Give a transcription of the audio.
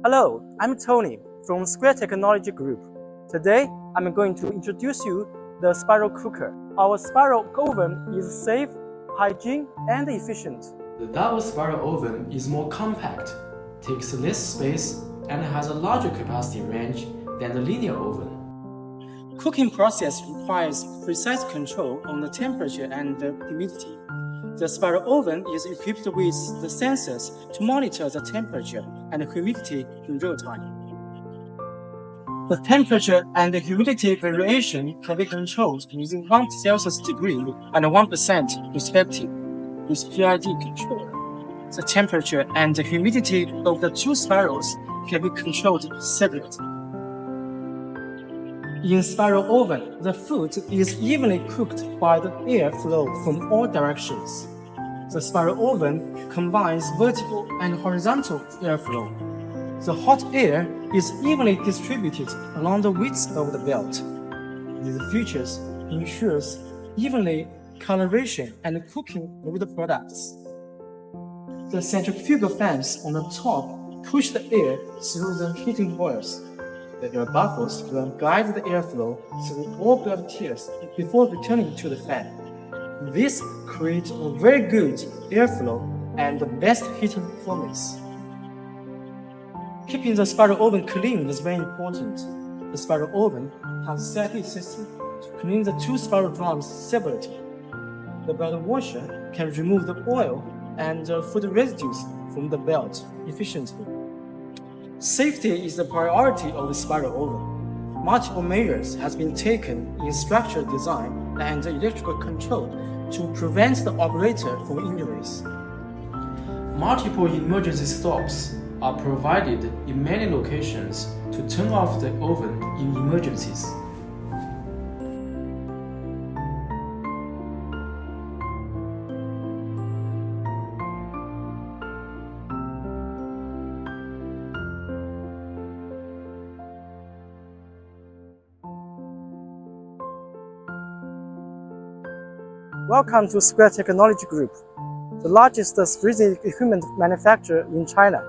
Hello, I'm Tony from Square Technology Group. Today, I'm going to introduce you the spiral cooker. Our spiral oven is safe, hygiene, and efficient. The double spiral oven is more compact, takes less space, and has a larger capacity range than the linear oven. Cooking process requires precise control on the temperature and the humidity. The spiral oven is equipped with the sensors to monitor the temperature and humidity in real time. The temperature and the humidity variation can be controlled using 1 Celsius degree and 1% respectively with PID control. The temperature and the humidity of the two spirals can be controlled separately. In spiral oven, the food is evenly cooked by the air flow from all directions. The spiral oven combines vertical and horizontal airflow. The hot air is evenly distributed along the width of the belt. These features ensures evenly coloration and cooking of the products. The centrifugal fans on the top push the air through the heating coils. The air bubbles will guide the airflow through all belt tiers before returning to the fan. This creates a very good airflow and the best heating performance. Keeping the spiral oven clean is very important. The spiral oven has a separate system to clean the two spiral drums separately. The belt washer can remove the oil and food residues from the belt efficiently. Safety is the priority of the spiral oven. Multiple measures have been taken in structural design and electrical control to prevent the operator from injuries. Multiple emergency stops are provided in many locations to turn off the oven in emergencies. Welcome to Square Technology Group, the largest freezing equipment manufacturer in China.